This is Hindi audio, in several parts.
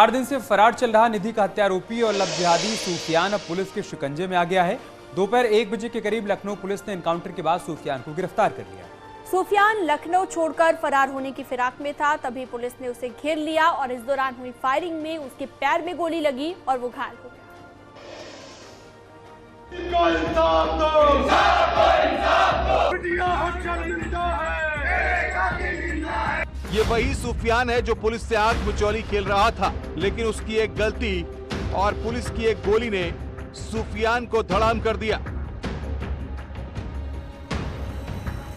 4 दिन से फरार चल रहा निधि का हत्या आरोपी और लब जिहादी सूफियान अब पुलिस के शिकंजे में आ गया है। दोपहर 1 बजे के करीब लखनऊ पुलिस ने एनकाउंटर के बाद सूफियान को गिरफ्तार कर लिया। सूफियान लखनऊ छोड़कर फरार होने की फिराक में था, तभी पुलिस ने उसे घेर लिया और इस दौरान हुई फायरिंग में उसके पैर में गोली लगी और वो घायल हो गया। ये वही सूफियान है जो पुलिस से आंख मिचौली खेल रहा था, लेकिन उसकी एक गलती और पुलिस की एक गोली ने सूफियान को धड़ाम कर दिया।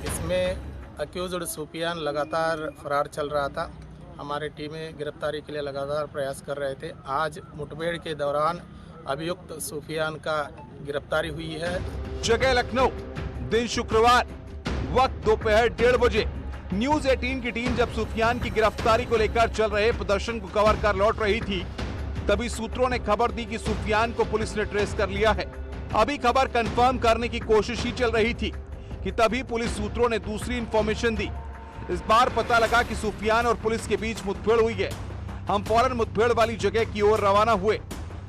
इसमें अक्यूज्ड सूफियान लगातार फरार चल रहा था। हमारी टीमें गिरफ्तारी के लिए लगातार प्रयास कर रहे थे। आज मुठभेड़ के दौरान अभियुक्त सूफियान का गिरफ्तारी हुई है। जगह लखनऊ, दिन शुक्रवार, वक्त दोपहर 1:30 बजे। न्यूज 18 की टीम जब सूफियान की गिरफ्तारी को लेकर चल रहे प्रदर्शन को कवर कर लौट रही थी, तभी सूत्रों ने खबर दी कि सूफियान को पुलिस ने ट्रेस कर लिया है। अभी खबर कंफर्म करने की कोशिश ही चल रही थी कि तभी पुलिस सूत्रों ने दूसरी इंफॉर्मेशन दी। इस बार पता लगा कि सूफियान और पुलिस के बीच मुठभेड़ हुई है। हम फौरन मुठभेड़ वाली जगह की ओर रवाना हुए,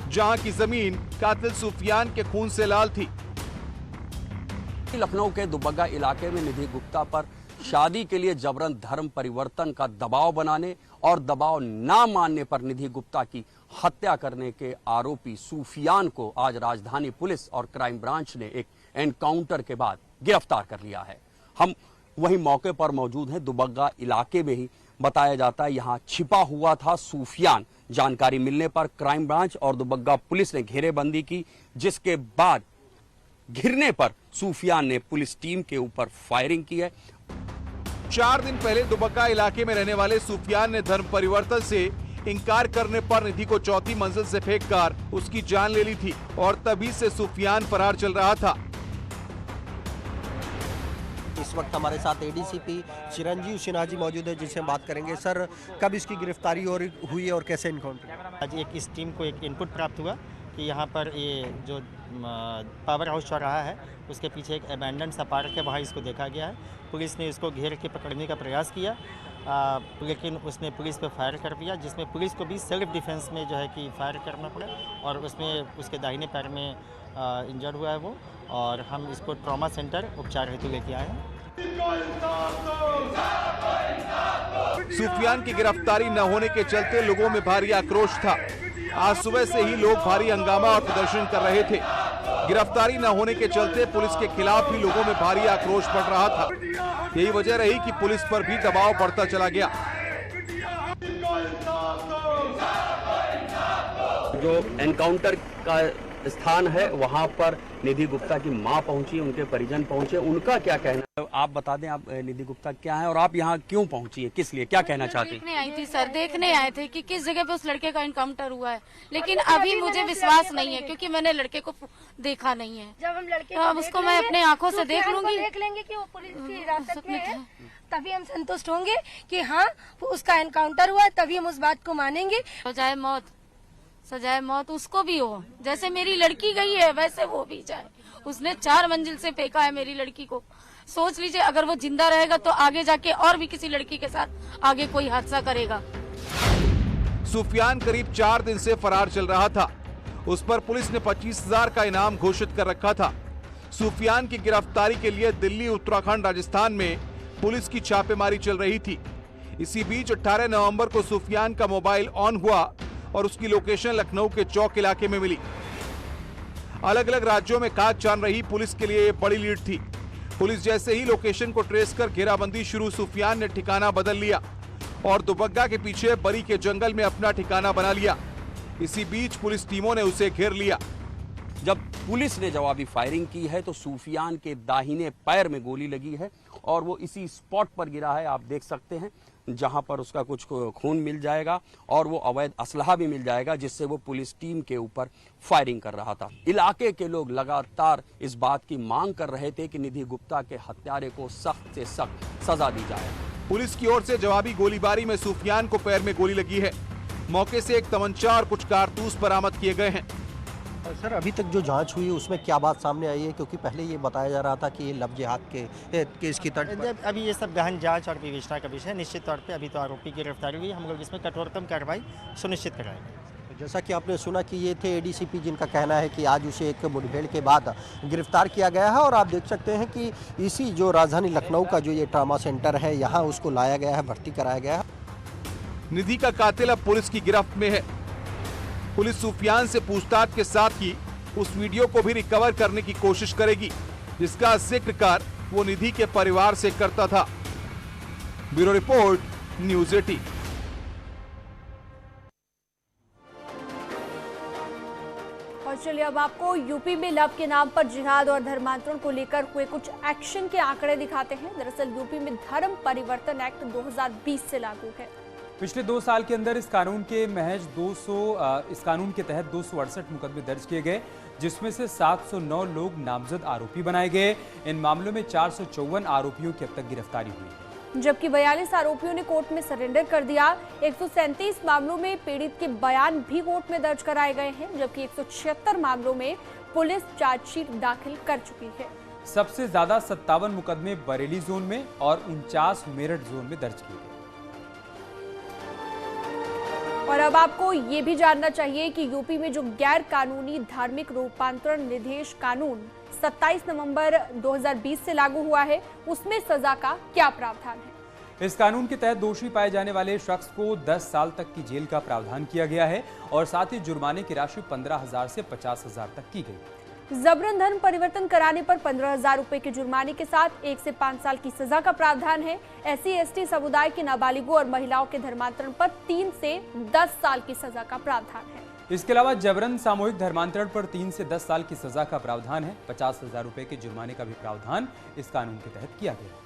जहां की जमीन कातिल सूफियान के खून से लाल थी। लखनऊ के दुबग्गा इलाके में निधि गुप्ता पर शादी के लिए जबरन धर्म परिवर्तन का दबाव बनाने और दबाव ना मानने पर निधि गुप्ता की हत्या करने के आरोपी सूफियान को आज राजधानी पुलिस और क्राइम ब्रांच ने एक एनकाउंटर के बाद गिरफ्तार कर लिया है। हम वही मौके पर मौजूद हैं। दुबग्गा इलाके में ही बताया जाता है यहाँ छिपा हुआ था सूफियान। जानकारी मिलने पर क्राइम ब्रांच और दुबग्गा पुलिस ने घेरेबंदी की, जिसके बाद घिरने पर सूफियान ने पुलिस टीम के ऊपर फायरिंग की है। 4 दिन पहले दुबग्गा इलाके में रहने वाले सूफियान ने धर्म परिवर्तन से इंकार करने पर निधि को 4थी मंजिल से फेंककर उसकी जान ले ली थी और तभी से सूफियान फरार चल रहा था। इस वक्त हमारे साथ एडीसीपी चिरंजीव सिन्हा जी मौजूद है, जिनसे हम बात करेंगे। सर, कब इसकी गिरफ्तारी हुई और कैसे इनकाउंटर? आज इस टीम को एक इनपुट प्राप्त हुआ कि यहाँ पर ये जो पावर हाउस चौराहा है उसके पीछे एक अबैंडन सा पार्क है, वहाँ इसको देखा गया है। पुलिस ने इसको घेर के पकड़ने का प्रयास किया, लेकिन उसने पुलिस पे फायर कर दिया, जिसमें पुलिस को भी सेल्फ डिफेंस में जो है कि फायर करना पड़ा और उसमें उसके दाहिने पैर में इंजर्ड हुआ है वो, और हम इसको ट्रॉमा सेंटर उपचार हेतु लेके आए हैं। सूफियान की गिरफ्तारी न होने के चलते लोगों में भारी आक्रोश था। आज सुबह से ही लोग भारी हंगामा और प्रदर्शन कर रहे थे। गिरफ्तारी न होने के चलते पुलिस के खिलाफ भी लोगों में भारी आक्रोश बढ़ रहा था। यही वजह रही कि पुलिस पर भी दबाव बढ़ता चला गया। जो एनकाउंटर का स्थान है वहां पर निधि गुप्ता की मां पहुंची, उनके परिजन पहुंचे। उनका क्या कहना है? आप बता दें, आप निधि गुप्ता क्या है और आप यहाँ क्यों पहुंची है, किस लिए, क्या कहना चाहती हैं? देखने आई थी सर, देखने आए थे कि किस जगह पे उस लड़के का एनकाउंटर हुआ है, लेकिन अभी मुझे विश्वास नहीं है क्योंकि मैंने लड़के को देखा नहीं है। जब हम लड़के तो उसको मैं अपने आंखों से देख लूंगी, देख लेंगे कि वो पुलिस की हिरासत में है, तभी हम संतुष्ट होंगे कि हाँ उसका एनकाउंटर हुआ, तभी हम उस बात को मानेंगे। सजाए मौत, सजाए मौत उसको भी हो, जैसे मेरी लड़की गई है वैसे वो भी जाए। उसने 4 मंजिल से फेंका है मेरी लड़की को। सोच लीजिए अगर वो जिंदा रहेगा तो आगे जाके और भी किसी लड़की के साथ आगे कोई हादसा करेगा। सूफियान करीब 4 दिन से फरार चल रहा था। उस पर पुलिस ने 25,000 का इनाम घोषित कर रखा था। सूफियान की गिरफ्तारी के लिए दिल्ली, उत्तराखंड, राजस्थान में पुलिस की छापेमारी चल रही थी। इसी बीच 18 नवंबर को सूफियान का मोबाइल ऑन हुआ और उसकी लोकेशन लखनऊ के चौक इलाके में मिली। अलग अलग राज्यों में काज जान रही पुलिस के लिए ये बड़ी लीड थी। पुलिस जैसे ही लोकेशन को ट्रेस कर घेराबंदी शुरू, सूफियान ने ठिकाना बदल लिया और दुबग्गा के पीछे बरी के जंगल में अपना ठिकाना बना लिया। इसी बीच पुलिस टीमों ने उसे घेर लिया। जब पुलिस ने जवाबी फायरिंग की है तो सूफियान के दाहिने पैर में गोली लगी है और वो इसी स्पॉट पर गिरा है, आप देख सकते हैं, जहां पर उसका कुछ खून मिल जाएगा और वो अवैध असलहा भी मिल जाएगा, जिससे वो पुलिस टीम के ऊपर फायरिंग कर रहा था। इलाके के लोग लगातार इस बात की मांग कर रहे थे कि निधि गुप्ता के हत्यारे को सख्त से सख्त सजा दी जाए। पुलिस की ओर से जवाबी गोलीबारी में सूफियान को पैर में गोली लगी है। मौके से एक तमंचा और कुछ कारतूस बरामद किए गए हैं। सर अभी तक जो जांच हुई है उसमें क्या बात सामने आई है, क्योंकि पहले ये बताया जा रहा था कि ये लव जिहाद के केस की तर्ज पर। अभी ये सब गहन जांच और विवेचना का विषय है। निश्चित तौर पे अभी तो आरोपी की गिरफ्तारी हुई, हम लोग इसमें कठोरतम कार्रवाई सुनिश्चित कराएंगे। जैसा कि आपने सुना कि ये थे एडीसीपी, जिनका कहना है कि आज उसे एक मुठभेड़ के बाद गिरफ्तार किया गया है। और आप देख सकते हैं कि इसी जो राजधानी लखनऊ का जो ये ट्रामा सेंटर है, यहाँ उसको लाया गया है, भर्ती कराया गया है। निधि का कातिल अब पुलिस की गिरफ्त में है। पुलिस सुफियान से पूछताछ के साथ ही उस वीडियो को भी रिकवर करने की कोशिश करेगी जिसका जिक्र वो निधि के परिवार से करता था। Bureau report, news 18। और चलिए अब आपको यूपी में लव के नाम पर जिहाद और धर्मांतरण को लेकर हुए कुछ एक्शन के आंकड़े दिखाते हैं। दरअसल यूपी में धर्म परिवर्तन एक्ट 2020 से लागू है। पिछले 2 साल के अंदर इस कानून के इस कानून के तहत 268 मुकदमे दर्ज किए गए, जिसमें से 709 लोग नामजद आरोपी बनाए गए। इन मामलों में 454 आरोपियों की अब तक गिरफ्तारी हुई है, जबकि 42 आरोपियों ने कोर्ट में सरेंडर कर दिया। 137 मामलों में पीड़ित के बयान भी कोर्ट में दर्ज कराए गए हैं, जबकि 176 मामलों में पुलिस चार्जशीट दाखिल कर चुकी है। सबसे ज्यादा 57 मुकदमे बरेली जोन में और 49 मेरठ जोन में दर्ज किए गए। और अब आपको ये भी जानना चाहिए कि यूपी में जो गैर कानूनी धार्मिक रूपांतरण निषेध कानून 27 नवंबर 2020 से लागू हुआ है, उसमें सजा का क्या प्रावधान है। इस कानून के तहत दोषी पाए जाने वाले शख्स को 10 साल तक की जेल का प्रावधान किया गया है और साथ ही जुर्माने की राशि 15,000 से 50,000 तक की गई। जबरन धर्म परिवर्तन कराने पर 15,000 रुपए के जुर्माने के साथ 1 से 5 साल की सजा का प्रावधान है। SC/ST समुदाय के नाबालिगों और महिलाओं के धर्मांतरण पर 3 से 10 साल की सजा का प्रावधान है। इसके अलावा जबरन सामूहिक धर्मांतरण पर 3 से 10 साल की सजा का प्रावधान है। 50,000 रुपए के जुर्माने का भी प्रावधान इस कानून के तहत किया गया है।